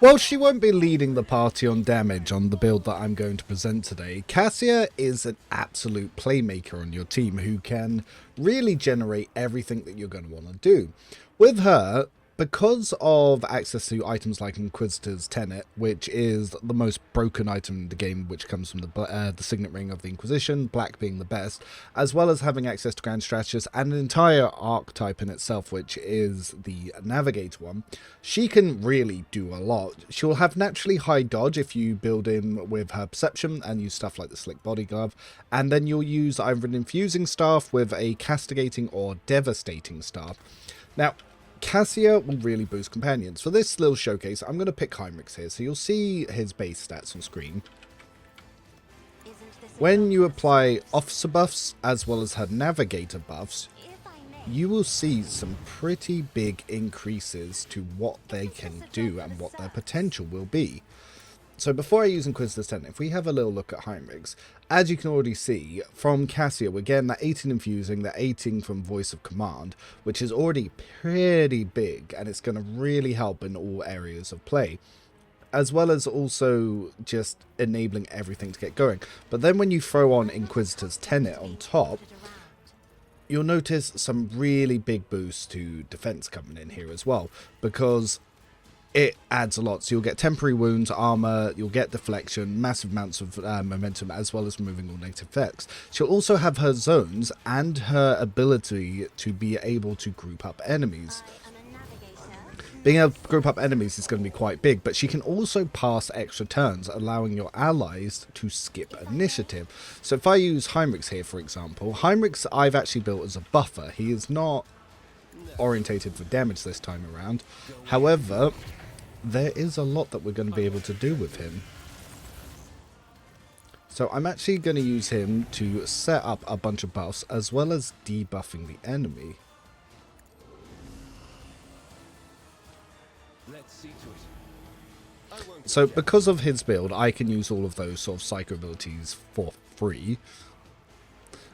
While she won't be leading the party on damage on the build that I'm going to present today, Cassia is an absolute playmaker on your team who can really generate everything that you're going to want to do. With her, because of access to items like Inquisitor's Tenet, which is the most broken item in the game, which comes from the Signet Ring of the Inquisition, black being the best, as well as having access to Grand Strategist and an entire archetype in itself, which is the Navigator one, she can really do a lot. She'll have naturally high dodge if you build in with her Perception and use stuff like the Slick Body Glove, and then you'll use either an Infusing Staff with a Castigating or Devastating Staff. Now, Cassia will really boost companions. For this little showcase, I'm going to pick Heinrix here, so you'll see his base stats on screen. When you apply officer buffs as well as her navigator buffs, you will see some pretty big increases to what they can do and what their potential will be. So before I use Inquisitor's Tenet, if we have a little look at Heinrix, as you can already see, from Cassia, we're getting that 18 infusing, that 18 from Voice of Command, which is already pretty big, and it's going to really help in all areas of play, as well as also just enabling everything to get going. But then when you throw on Inquisitor's Tenet on top, you'll notice some really big boosts to defense coming in here as well, because it adds a lot. So you'll get temporary wounds, armor, you'll get deflection, massive amounts of momentum, as well as removing all negative effects. She'll also have her zones and her ability to be able to group up enemies. Being able to group up enemies is going to be quite big, but she can also pass extra turns, allowing your allies to skip initiative. So if I use Heinrix here, for example, Heinrix I've actually built as a buffer. He is not orientated for damage this time around. However, there is a lot that we're going to be able to do with him. So I'm actually going to use him to set up a bunch of buffs as well as debuffing the enemy. So because of his build, I can use all of those sort of psycho abilities for free.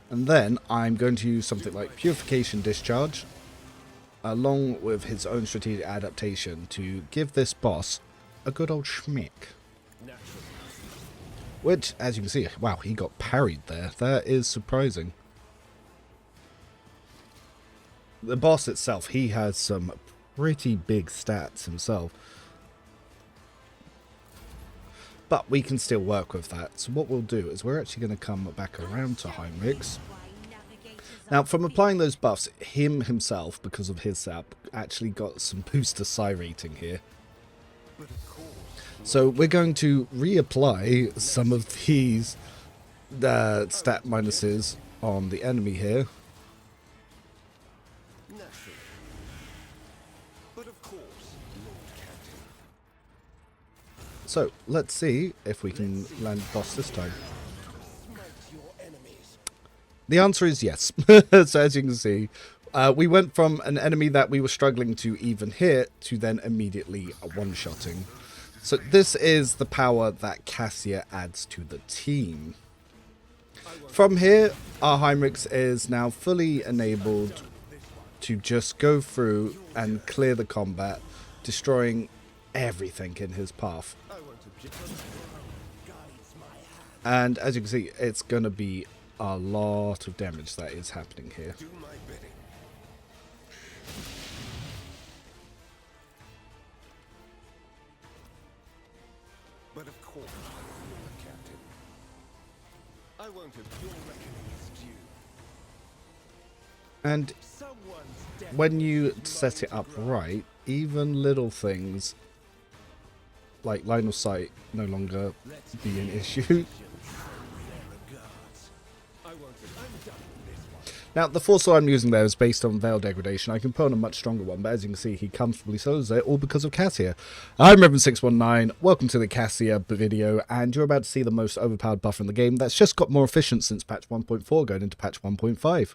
And then I'm going to use something like Purification Discharge, along with his own strategic adaptation, to give this boss a good old schmick. Which, as you can see, wow, he got parried there. That is surprising. The boss itself, he has some pretty big stats himself. But we can still work with that. So what we'll do is we're actually going to come back around to Heinrix. Now, from applying those buffs, himself, because of his sap, actually got some booster psi rating here. So we're going to reapply some of these stat minuses on the enemy here. So let's see if we can land the boss this time. The answer is yes. So as you can see, we went from an enemy that we were struggling to even hit to then immediately one-shotting. So this is the power that Cassia adds to the team. From here, our Heinrix is now fully enabled to just go through and clear the combat, destroying everything in his path. And as you can see, it's going to be a lot of damage that is happening here. But of course, Lord Captain, I won't have your reckoning is due. And when you set it up right, even little things like line of sight no longer be an issue. Now, the force I'm using there is based on Veil Degradation. I can put on a much stronger one, but as you can see, he comfortably solos it, all because of Cassia. I'm Reverend619, welcome to the Cassia video, and you're about to see the most overpowered buffer in the game that's just got more efficient since patch 1.4 going into patch 1.5.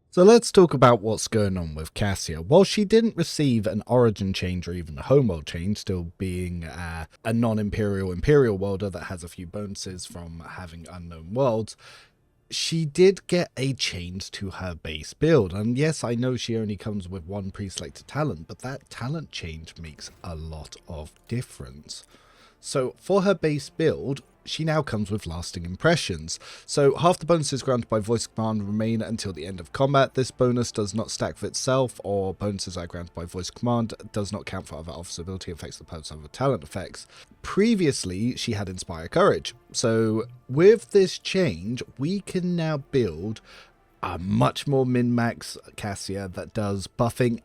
So let's talk about what's going on with Cassia. While she didn't receive an origin change or even a homeworld change, still being a non-imperial imperial worlder that has a few bonuses from having unknown worlds, she did get a change to her base build, and yes, I know she only comes with one pre-selected talent, but that talent change makes a lot of difference. So for her base build, she now comes with lasting impressions. So half the bonuses granted by voice command remain until the end of combat. This bonus does not stack for itself, or bonuses are granted by voice command does not count for other officer ability effects or purpose of other talent effects. Previously, she had Inspire Courage. So with this change, we can now build a much more min-max Cassia that does buffing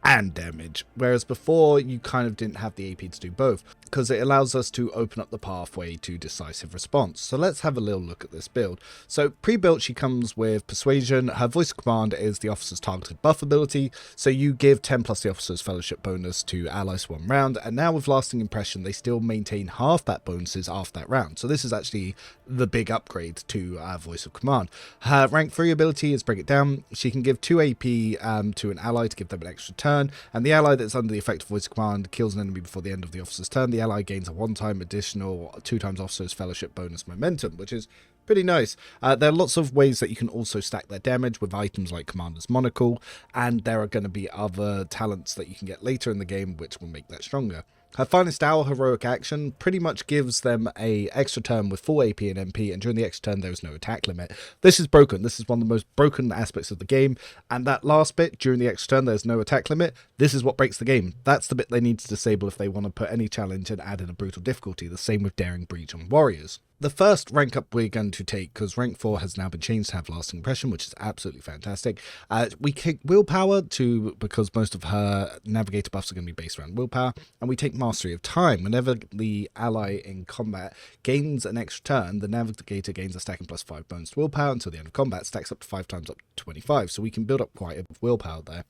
and damage, whereas before you kind of didn't have the AP to do both, because it allows us to open up the pathway to decisive response. So let's have a little look at this build. So pre-built, she comes with Persuasion. Her voice command is the officer's targeted buff ability, so you give 10 plus the officer's fellowship bonus to allies 1 round, and now with lasting impression they still maintain half that bonuses after that round. So this is actually the big upgrade to voice of command. Her rank 3 ability is Bring It Down. She can give 2 AP to an ally to give them an extra turn, and the ally that's under the effect of voice command kills an enemy before the end of the officer's turn. The ally gains a 1-time additional 2 times officer's fellowship bonus momentum, which is pretty nice. There are lots of ways that you can also stack their damage with items like Commander's Monocle, and there are going to be other talents that you can get later in the game which will make that stronger. Her finest hour heroic action pretty much gives them a extra turn with full AP and MP, and during the extra turn there is no attack limit. This is broken. This is one of the most broken aspects of the game, and that last bit, during the extra turn there's no attack limit, this is what breaks the game. That's the bit they need to disable if they want to put any challenge and add in a brutal difficulty. The same with Daring Breach on Warriors. The first rank up we're going to take, because rank 4 has now been changed to have lasting impression, which is absolutely fantastic. We kick willpower to, because most of her navigator buffs are going to be based around willpower, and we take mastery of time. Whenever the ally in combat gains an extra turn, the navigator gains a stacking plus 5 bonus to willpower until the end of combat, stacks up to 5 times up to 25, so we can build up quite a bit of willpower there.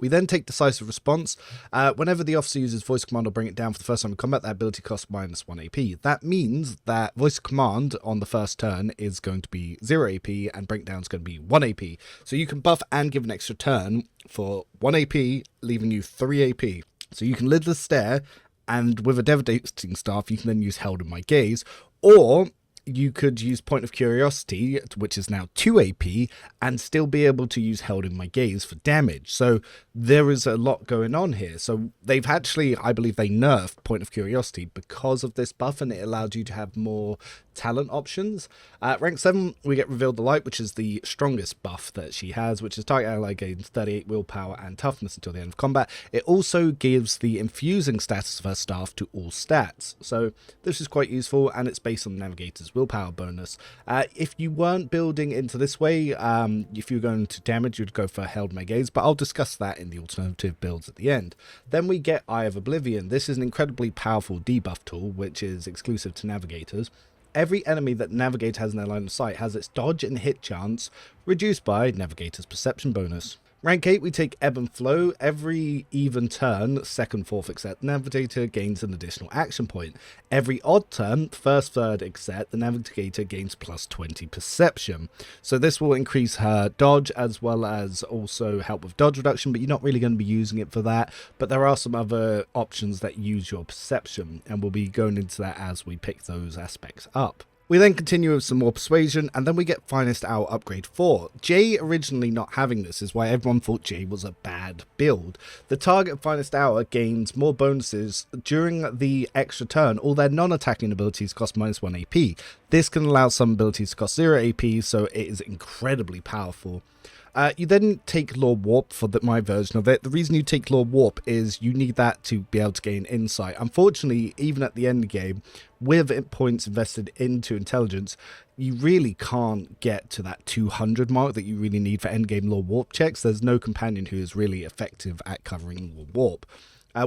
We then take Decisive Response. Whenever the officer uses Voice Command or Bring It Down for the first time in combat, that ability costs -1 AP. That means that Voice Command on the first turn is going to be 0 AP, and Bring It Down is going to be 1 AP. So you can buff and give an extra turn for 1 AP, leaving you 3 AP. So you can Lidless Stare, and with a Devastating Staff, you can then use Held in My Gaze, or you could use Point of Curiosity, which is now 2 AP, and still be able to use Held in My Gaze for damage. So there is a lot going on here. So they've actually, I believe they nerfed Point of Curiosity because of this buff, and it allowed you to have more talent options. At rank 7, we get Revealed the Light, which is the strongest buff that she has, which is target ally gains 38 willpower and toughness until the end of combat. It also gives the infusing status of her staff to all stats. So this is quite useful, and it's based on the navigator's willpower bonus. If you weren't building into this way, if you're going to damage, you'd go for Held My Gaze, but I'll discuss that in the alternative builds at the end. Then we get Eye of Oblivion. This is an incredibly powerful debuff tool, which is exclusive to navigators. Every enemy that Navigator has in their line of sight has its dodge and hit chance reduced by Navigator's perception bonus. Rank 8, we take Ebb and Flow. Every even turn, second, fourth, except Navigator gains an additional action point. Every odd turn, first, third, except the Navigator gains plus 20 perception. So this will increase her dodge as well as also help with dodge reduction, but you're not really going to be using it for that. But there are some other options that use your perception, and we'll be going into that as we pick those aspects up. We then continue with some more Persuasion, and then we get Finest Hour Upgrade 4. Jay originally not having this is why everyone thought Jay was a bad build. The target Finest Hour gains more bonuses during the extra turn. All their non-attacking abilities cost -1 AP. This can allow some abilities to cost 0 AP, so it is incredibly powerful. You then take Law Warp for my version of it. The reason you take Law Warp is you need that to be able to gain insight. Unfortunately, even at the end game, with points invested into intelligence, you really can't get to that 200 mark that you really need for endgame Law Warp checks. There's no companion who is really effective at covering Law Warp.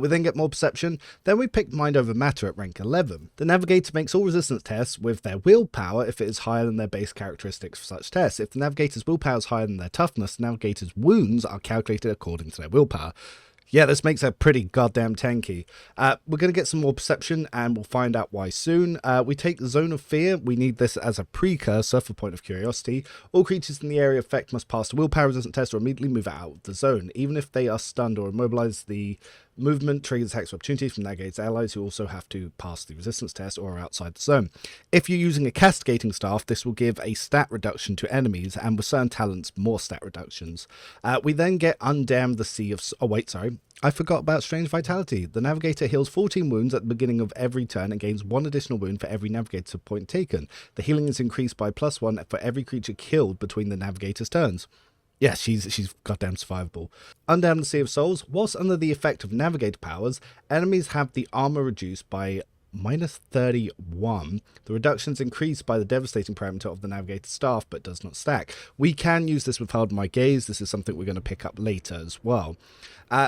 We then get more Perception. Then we pick Mind Over Matter at rank 11. The Navigator makes all resistance tests with their willpower if it is higher than their base characteristics for such tests. If the Navigator's willpower is higher than their toughness, the Navigator's wounds are calculated according to their willpower. Yeah, this makes her pretty goddamn tanky. We're going to get some more Perception, and we'll find out why soon. We take Zone of Fear. We need this as a precursor for Point of Curiosity. All creatures in the area of effect must pass a willpower resistance test or immediately move out of the zone. Even if they are stunned or immobilized, the movement triggers attacks of opportunity from Navigator's allies who also have to pass the resistance test or are outside the zone. If you're using a castigating staff, this will give a stat reduction to enemies, and with certain talents, more stat reductions. We then get Undam the Sea of... Oh, wait, sorry. I forgot about Strange Vitality. The Navigator heals 14 wounds at the beginning of every turn and gains 1 additional wound for every Navigator point taken. The healing is increased by +1 for every creature killed between the Navigator's turns. Yeah, she's goddamn survivable. Undam the Sea of Souls. Whilst under the effect of Navigator powers, enemies have the armor reduced by -31. The reductions increased by the devastating parameter of the Navigator staff, but does not stack. We can use this with Hard My Gaze. This is something we're going to pick up later as well.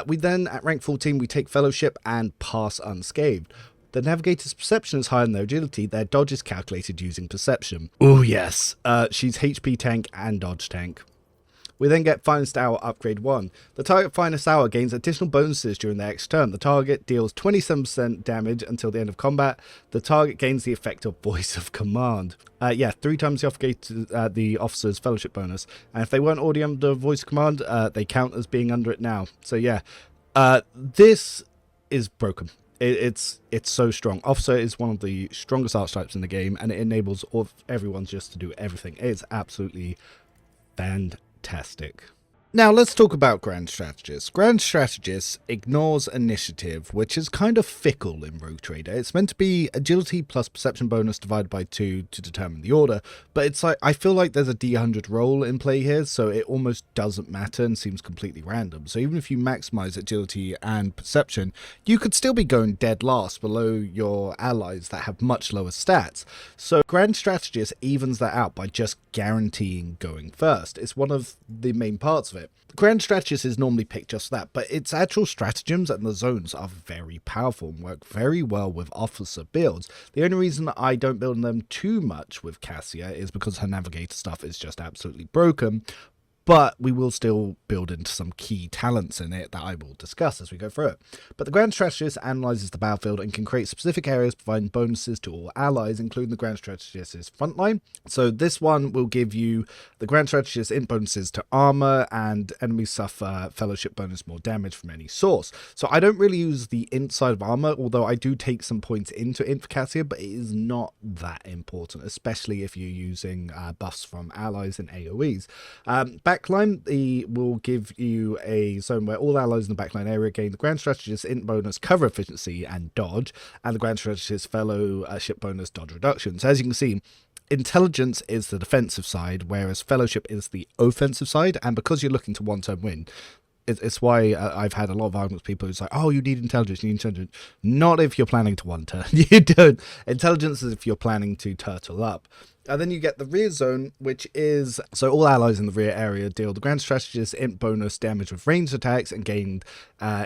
We then, at rank 14, we take Fellowship and pass unscathed. The Navigator's perception is higher than their agility. Their dodge is calculated using perception. Oh yes, she's HP tank and dodge tank. We then get Finest Hour Upgrade 1. The target Finest Hour gains additional bonuses during their next turn. The target deals 27% damage until the end of combat. The target gains the effect of Voice of Command. 3 times the officer's fellowship bonus. And if they weren't already under Voice of Command, they count as being under it now. So yeah, this is broken. It's so strong. Officer is one of the strongest archetypes in the game, and it enables everyone just to do everything. It's absolutely fantastic. Now let's talk about Grand Strategist. Grand Strategist ignores initiative, which is kind of fickle in Rogue Trader. It's meant to be agility plus perception bonus divided by 2 to determine the order, but it's like, I feel like there's a D100 roll in play here, so it almost doesn't matter and seems completely random. So even if you maximize agility and perception, you could still be going dead last below your allies that have much lower stats. So Grand Strategist evens that out by just guaranteeing going first. It's one of the main parts of it. Grand Strategist is normally picked just for that, but its actual stratagems and the zones are very powerful and work very well with officer builds. The only reason I don't build them too much with Cassia is because her navigator stuff is just absolutely broken, but we will still build into some key talents in it that I will discuss as we go through it. But the Grand Strategist analyzes the battlefield and can create specific areas providing bonuses to all allies, including the Grand Strategist's frontline. So this one will give you the Grand Strategist int bonuses to armor, and enemies suffer fellowship bonus more damage from any source. So I don't really use the int side of armor, although I do take some points into int for Cassia, but it is not that important, especially if you're using buffs from allies and AoEs. Backline will give you a zone where all allies in the backline area gain the Grand Strategist int bonus cover efficiency and dodge, and the Grand Strategist fellowship bonus dodge reduction. So as you can see, intelligence is the defensive side, whereas fellowship is the offensive side, and because you're looking to one-turn win, it's why I've had a lot of arguments with people who's like, oh, you need intelligence, Not if you're planning to one turn. You don't. Intelligence is if you're planning to turtle up. And then you get the rear zone, which is, so all allies in the rear area deal the Grand Strategist int bonus damage with ranged attacks and gain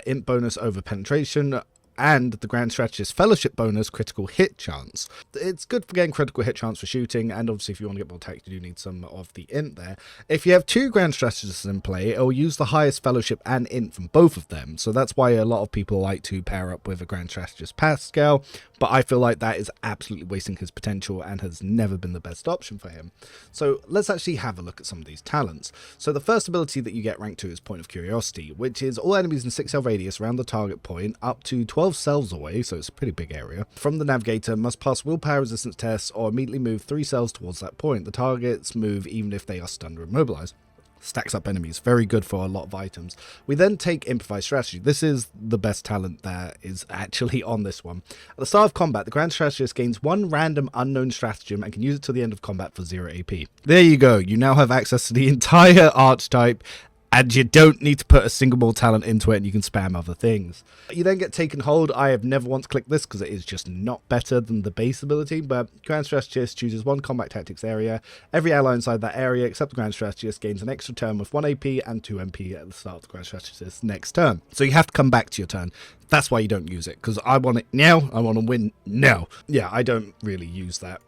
int bonus over penetration, and the Grand Strategist fellowship bonus critical hit chance. It's good for getting critical hit chance for shooting, and obviously if you want to get more attack, you do need some of the int there. If you have 2 Grand Strategists in play, it will use the highest fellowship and int from both of them. So that's why a lot of people like to pair up with a Grand Strategist Pascal, but I feel like that is absolutely wasting his potential and has never been the best option for him. So let's actually have a look at some of these talents. So the first ability that you get rank 2 is Point of Curiosity, which is all enemies in 6 cell radius around the target point up to 12 cells away, so it's a pretty big area, from the navigator must pass willpower resistance tests or immediately move 3 cells towards that point. The targets move even if they are stunned or immobilized. Stacks up enemies, very good for a lot of items. We then take Improvised Strategy. This is the best talent that is actually on this one. At the start of combat, the Grand Strategist gains 1 random unknown stratagem and can use it till the end of combat for 0 AP. There you go, you now have access to the entire archetype, and you don't need to put a single more talent into it, and you can spam other things. You then get Taken Hold. I have never once clicked this because it is just not better than the base ability, but Grand Strategist chooses 1 combat tactics area. Every ally inside that area except the Grand Strategist gains an extra turn with 1 AP and 2 MP at the start of the Grand Strategist's next turn. So you have to come back to your turn. That's why you don't use it, because I want it now. I want to win now. Yeah, I don't really use that.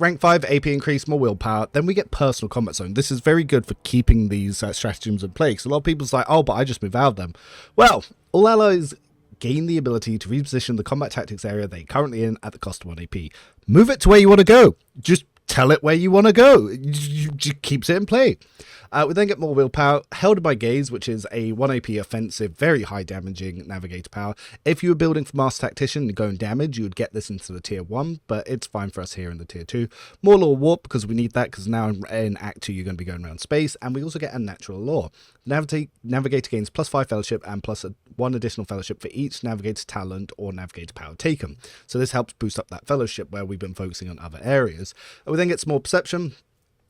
Rank 5, AP increase, more willpower. Then we get Personal Combat Zone. This is very good for keeping these stratagems in place. A lot of people's like, oh, but I just move out of them. Well, all allies gain the ability to reposition the combat tactics area they're currently in at the cost of 1 AP. Move it to where you want to go. Just tell it where you want to go. Just keeps it in play. We then get more willpower, held by gaze, which is a 1 AP offensive, very high damaging navigator power. If you were building for Master Tactician and going damage, you would get this into the tier 1, but it's fine for us here in the tier 2. More law warp, because we need that, because now in Act 2 you're going to be going around space, and we also get a natural law. Navigator gains +5 fellowship and +1 additional fellowship for each navigator talent or navigator power taken. So this helps boost up that fellowship where we've been focusing on other areas. We then get some more perception.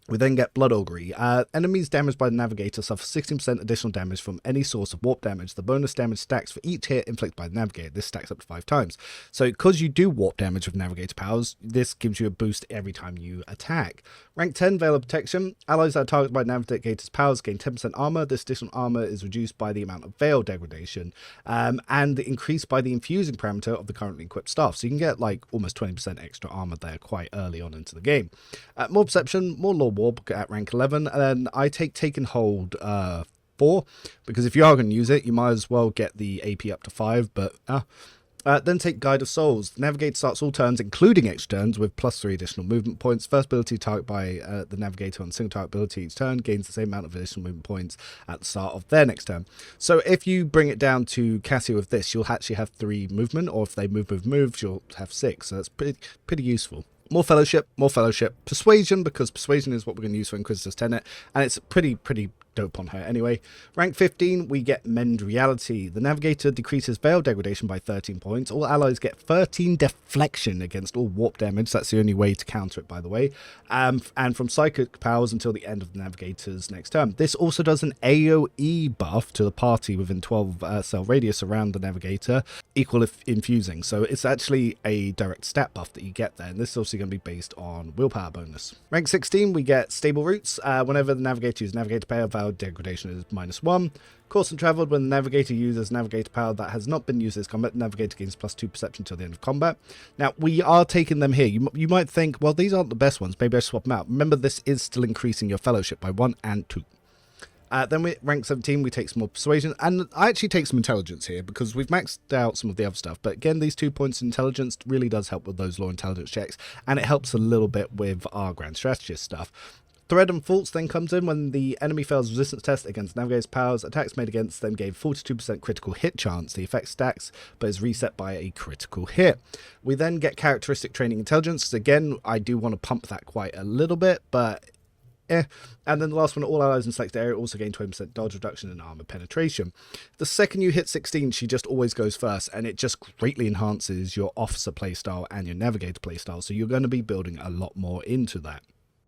We then get Blood Augury. Enemies damaged by the Navigator suffer 16% additional damage from any source of warp damage. The bonus damage stacks for each hit inflicted by the Navigator. This stacks up to 5 times. So because you do warp damage with Navigator powers, this gives you a boost every time you attack. Rank 10, Veil of Protection. Allies that are targeted by Navigator's powers gain 10% armor. This additional armor is reduced by the amount of Veil degradation and increased by the infusing parameter of the currently equipped staff. So you can get like almost 20% extra armor there quite early on into the game. More Perception, more Law Warp at rank 11, and then I take Taken Hold 4, because if you are going to use it, you might as well get the AP up to 5, but then take Guide of Souls. The Navigator starts all turns, including extra turns, with +3 additional movement points. First ability target by the Navigator on single target ability each turn gains the same amount of additional movement points at the start of their next turn. So if you bring it down to Cassia with this, you'll actually have 3 movement, or if they move, you'll have 6. So that's pretty useful. More fellowship, persuasion, because persuasion is what we're going to use for Inquisitor's Tenet, and it's pretty dope on her anyway. Rank 15, we get Mend Reality. The Navigator decreases Veil degradation by 13 points. All allies get 13 deflection against all warp damage. That's the only way to counter it, by the way. And from psychic powers until the end of the Navigator's next turn. This also does an AoE buff to the party within 12 cell radius around the Navigator, equal if infusing. So it's actually a direct stat buff that you get there, and this is also going to be based on willpower bonus. Rank 16, we get Stable Roots. Whenever the Navigator uses Navigator power, Veil degradation is -1. Course and Traveled, when the Navigator uses Navigator power that has not been used in combat, the Navigator gains +2 perception until the end of combat. Now, we are taking them here. You might think, well, these aren't the best ones. Maybe I swap them out. Remember, this is still increasing your fellowship by 1 and 2. Then we rank 17, we take some more persuasion, and I actually take some intelligence here because we've maxed out some of the other stuff, but again, these 2 points in intelligence really does help with those law intelligence checks, and it helps a little bit with our Grand Strategist stuff. Thread and Faults then comes in when the enemy fails resistance test against Navigator's powers. Attacks made against them gave 42% critical hit chance. The effect stacks, but is reset by a critical hit. We then get Characteristic Training Intelligence. Again, I do want to pump that quite a little bit, but and then the last one, all allies in selected area also gain 20% dodge reduction and armor penetration. The second you hit 16, she just always goes first, and it just greatly enhances your officer playstyle and your navigator playstyle, so you're going to be building a lot more into that.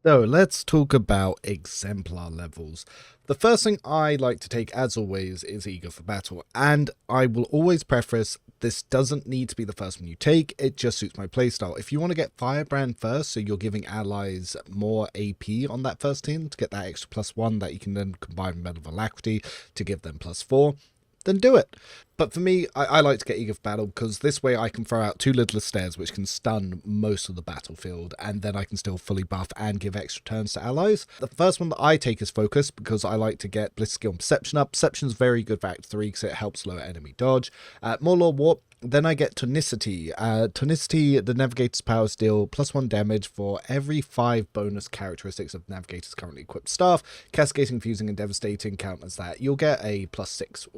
So let's talk about Exemplar levels. The first thing I like to take, as always, is Eager for Battle, and I will always preface, this doesn't need to be the first one you take, it just suits my playstyle. If you want to get Firebrand first, so you're giving allies more AP on that first team to get that extra +1 that you can then combine with Medal of Alacrity to give them +4, then do it. But for me, I like to get Eager for Battle because this way I can throw out 2 Littlest Stairs which can stun most of the battlefield, and then I can still fully buff and give extra turns to allies. The first one that I take is Focus because I like to get Bliss Skill and Perception up. Perception is very good for Act 3 because it helps lower enemy dodge. More Law Warp. Then I get Tonicity. Tonicity, the Navigator's powers deal +1 damage for every 5 bonus characteristics of the Navigator's currently equipped staff. Cascading, Fusing, and Devastating counters that. You'll get a +6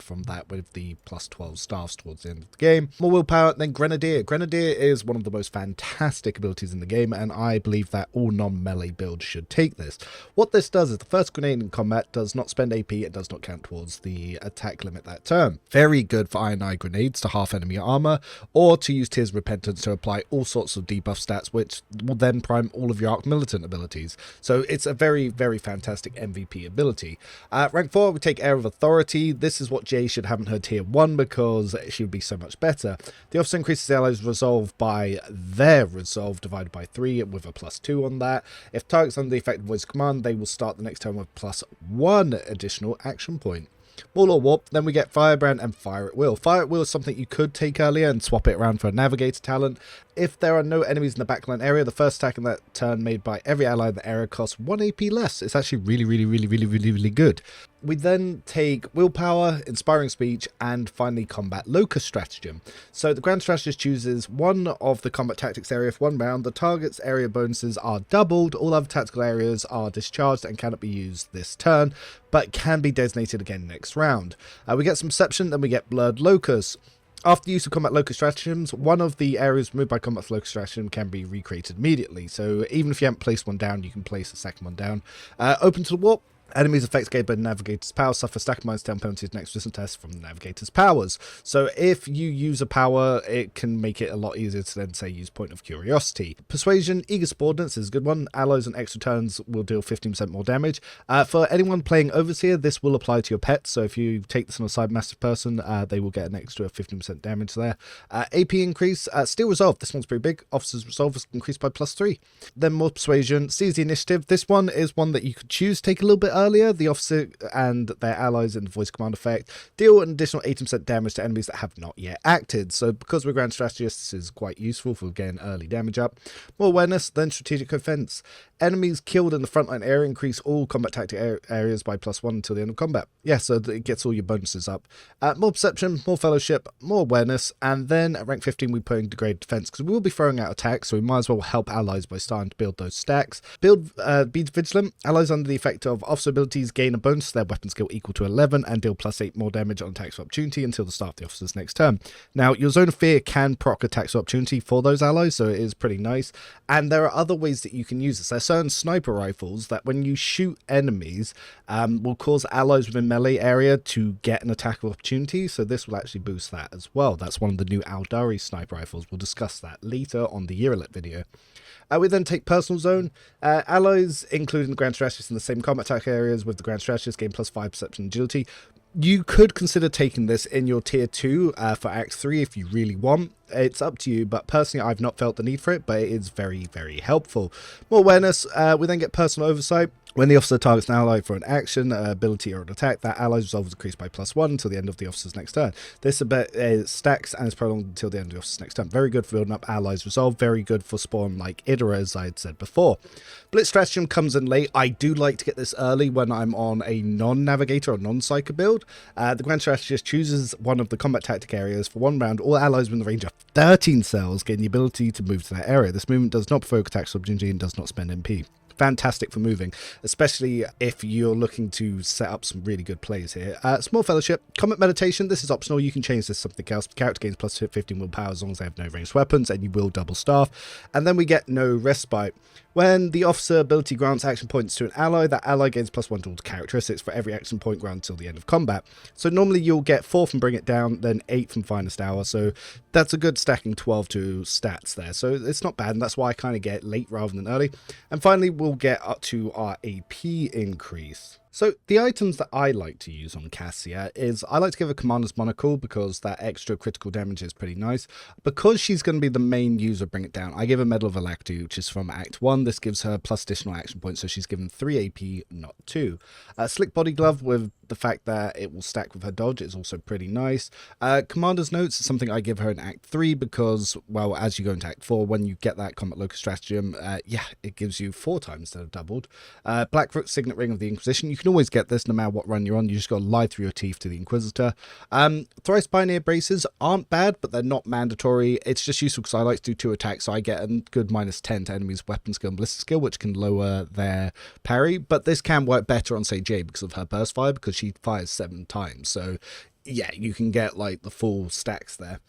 from that with the +12 staffs towards the end of the game. More Willpower, then Grenadier. Grenadier is one of the most fantastic abilities in the game, and I believe that all non-melee builds should take this. What this does is the first grenade in combat does not spend AP, it does not count towards the attack limit that turn. Very good for Iron Eye grenades to half enemy armor, or to use Tears of Repentance to apply all sorts of debuff stats, which will then prime all of your Arc Militant abilities. So it's a very, very fantastic MVP ability. Rank 4, we take Air of Authority. This is what Jay should have in her tier 1 because she would be so much better. The officer increases the allies' resolve by their resolve divided by 3 with a +2 on that. If targets under the effective voice command, they will start the next turn with +1 additional action point. More Law Warp, then we get Firebrand and Fire at Will. Fire at Will is something you could take earlier and swap it around for a Navigator talent. if there are no enemies in the backline area, the first attack in that turn made by every ally in the area costs 1 AP less. It's actually really good. We then take Willpower, Inspiring Speech, and finally Combat Locus Stratagem. So the Grand Strategist chooses one of the combat tactics area for 1 round. The target's area bonuses are doubled. All other tactical areas are discharged and cannot be used this turn, but can be designated again next round. We get some Perception, then we get Blurred Locus. After use of Combat Locus Stratagems, one of the areas removed by Combat Locus Stratagem can be recreated immediately. So even if you haven't placed one down, you can place a second one down. Open to the Warp. Enemies affected gained by the Navigator's power suffer stack -10 penalties next wisdom test from the Navigator's powers. So if you use a power, it can make it a lot easier to then say use Point of Curiosity. Persuasion, Eager Subordinates is a good one. Allies on extra turns will deal 15% more damage. For anyone playing Overseer, this will apply to your pets. So if you take this on a side massive person, they will get an extra 15% damage there. AP increase, Steel Resolve. This one's pretty big. Officer's Resolve is increased by +3. Then more Persuasion. Seize the Initiative. This one is one that you could choose to take a little bit earlier. The officer and their allies in the voice command effect deal an additional 18% damage to enemies that have not yet acted. So because we're Grand Strategists, this is quite useful for getting early damage up. More Awareness, then Strategic Offense. Enemies killed in the frontline area increase all combat tactic areas by +1 until the end of combat. Yeah, so it gets all your bonuses up. More Perception, more Fellowship, more Awareness, and then at rank 15 we put in Degraded Defense because we will be throwing out attacks, so we might as well help allies by starting to build those stacks. Be Vigilant. Allies under the effect of officer abilities gain a bonus to their weapon skill equal to 11 and deal +8 more damage on attacks of opportunity until the start of the officer's next turn. Now, your Zone of Fear can proc attacks of opportunity for those allies, so it is pretty nice. And there are other ways that you can use this. There's certain sniper rifles that when you shoot enemies will cause allies within melee area to get an attack of opportunity, so this will actually boost that as well. That's one of the new Aldari sniper rifles. We'll discuss that later on the Yearlet video. We then take Personal Zone. Allies, including the Grand Strategist in the same combat attack areas with the Grand Strategist, gain +5 Perception and Agility. You could consider taking this in your tier 2 for Act 3 if you really want. It's up to you, but personally I've not felt the need for it, but it is very helpful. More Awareness. We then get Personal Oversight. When the officer targets an ally for an action, ability, or an attack, that ally's resolve is increased by +1 until the end of the officer's next turn. This stacks and is prolonged until the end of the officer's next turn. Very good for building up allies' resolve. Very good for spawn like Idra, as I had said before. Blitz Stratagem comes in late. I do like to get this early when I'm on a non-navigator or non-psyker build. The Grand Strategist chooses one of the combat tactic areas for 1 round. All allies within the range of 13 cells gain the ability to move to that area. This movement does not provoke attacks of opportunity and does not spend MP. Fantastic for moving, especially if you're looking to set up some really good plays here. Small Fellowship. Combat Meditation. This is optional. You can change this to something else. The character gains +15 willpower as long as they have no ranged weapons, and you will double staff. And then we get No Respite. When the officer ability grants action points to an ally, that ally gains +1 to all characteristics for every action point granted until the end of combat. So normally you'll get 4 from Bring It Down, then 8 from Finest Hour. So that's a good stacking 12 to stats there. So it's not bad, and that's why I kind of get late rather than early. And finally, we'll get up to our AP increase. So the items that I like to use on Cassia is I like to give her Commander's Monocle because that extra critical damage is pretty nice. Because she's going to be the main user, Bring It Down, I give her Medal of Alactu, which is from Act 1. This gives her plus additional action points, so she's given 3 AP, not 2. Slick Body Glove with the fact that it will stack with her dodge is also pretty nice. Commander's Notes is something I give her in Act 3 because, well, as you go into Act 4, when you get that Combat Locus Stratagem, yeah, it gives you 4 times instead of doubled. Blackfoot Signet Ring of the Inquisition. You can always get this no matter what run you're on. You just got to lie through your teeth to the Inquisitor. Thrice Pioneer Braces aren't bad, but they're not mandatory. It's just useful because I like to do 2 attacks, so I get a good -10 to enemies' weapon skill and ballistic skill, which can lower their parry. But this can work better on, say, Jay because of her burst fire, because she fires 7 times. So yeah, you can get like the full stacks there.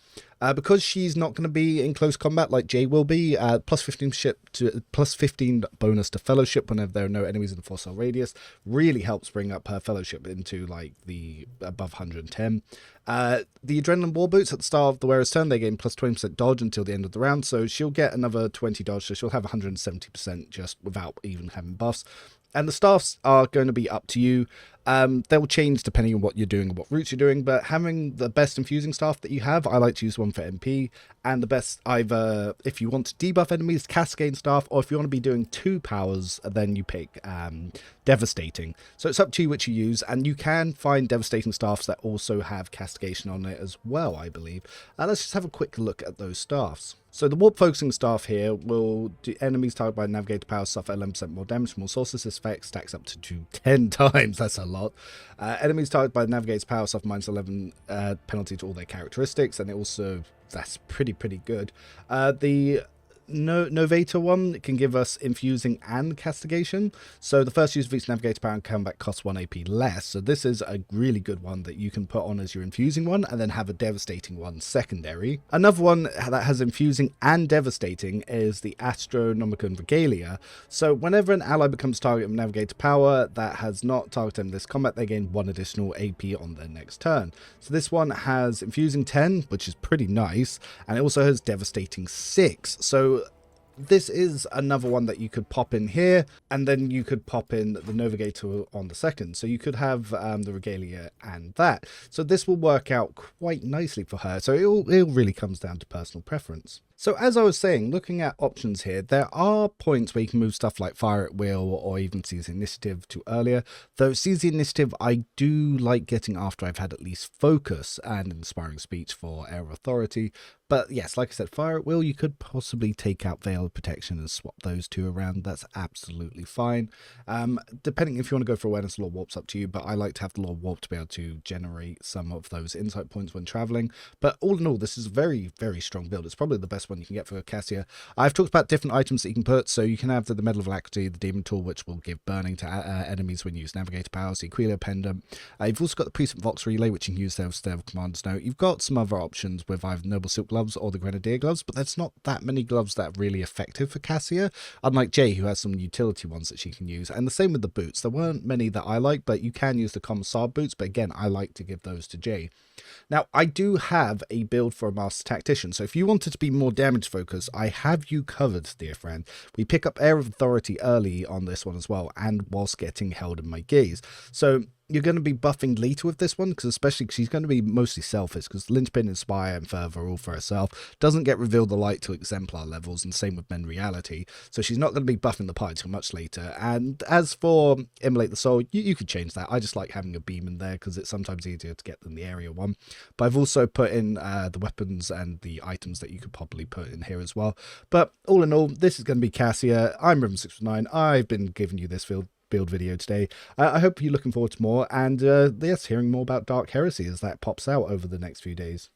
Because she's not going to be in close combat like Jay will be, +15 bonus to Fellowship whenever there are no enemies in the 4-cell radius really helps bring up her Fellowship into like the above 110. The Adrenaline War Boots at the start of the wearer's turn, they gain +20% dodge until the end of the round, so she'll get another 20 dodge, so she'll have 170% just without even having buffs. And the staffs are going to be up to you. They'll change depending on what you're doing and what routes you're doing, but having the best infusing staff that you have, I like to use one for MP, and the best either if you want to debuff enemies, Cascade staff, or if you want to be doing 2 powers, then you pick Devastating. So it's up to you which you use, and you can find Devastating staffs that also have Castigation on it as well, I believe. Let's just have a quick look at those staffs. So the warp focusing staff here will do enemies targeted by navigator power suffer 11% more damage from all sources. This effect stacks up to 10 times. That's a lot. Enemies targeted by navigator's power suffer -11 penalty to all their characteristics, and it also, that's pretty good. The Novator one can give us infusing and castigation. So the first use of each navigator power and combat costs 1 AP less. So this is a really good one that you can put on as your infusing one and then have a devastating one secondary. Another one that has infusing and devastating is the Astronomicon Regalia. So whenever an ally becomes target of navigator power that has not targeted in this combat, they gain 1 additional AP on their next turn. So this one has infusing 10, which is pretty nice, and it also has devastating 6. So this is another one that you could pop in here, and then you could pop in the Navigator on the second. So you could have the Regalia and that. So this will work out quite nicely for her. So it really comes down to personal preference. So as I was saying, looking at options here, there are points where you can move stuff like Fire at Will or even Seize the Initiative to earlier. Though Seize the Initiative I do like getting after I've had at least Focus and Inspiring Speech for Air of Authority. But yes, like I said, Fire at Will, you could possibly take out Veil of Protection and swap those two around. That's absolutely fine. Depending if you want to go for Awareness, Law Warp's up to you, but I like to have the Law Warp to be able to generate some of those insight points when traveling. But all in all, this is a very strong build. It's probably the best one you can get for Cassia. I've talked about different items that you can put, so you can have the Medal of Alacrity, the Demon Tool, which will give burning to enemies when you use Navigator powers, the Aquila Pendant. You've also got the Precinct Vox Relay, which you can use there instead of Commander's Note. You've got some other options with either Noble Silk Gloves or the Grenadier Gloves, but there's not that many gloves that are really effective for Cassia, unlike Jay, who has some utility ones that she can use. And the same with the boots. There weren't many that I like, but you can use the Commissar boots, but again, I like to give those to Jay. Now, I do have a build for a Master Tactician, so if you wanted to be more damage focused, I have you covered, dear friend. We pick up Air of Authority early on this one as well, and whilst getting held in my gaze. So you're going to be buffing later with this one, because especially she's going to be mostly selfish, because Linchpin, Inspire, and Fervor are all for herself. Doesn't get revealed the light to Exemplar levels, and same with Men Reality. So she's not going to be buffing the pie till much later. And as for Immolate the Soul, you could change that. I just like having a beam in there, because it's sometimes easier to get than the area one. But I've also put in the weapons and the items that you could probably put in here as well. But all in all, this is going to be Cassia. I'm Riven619. I've been giving you this build video today. I hope you're looking forward to more, and yes, hearing more about Dark Heresy as that pops out over the next few days.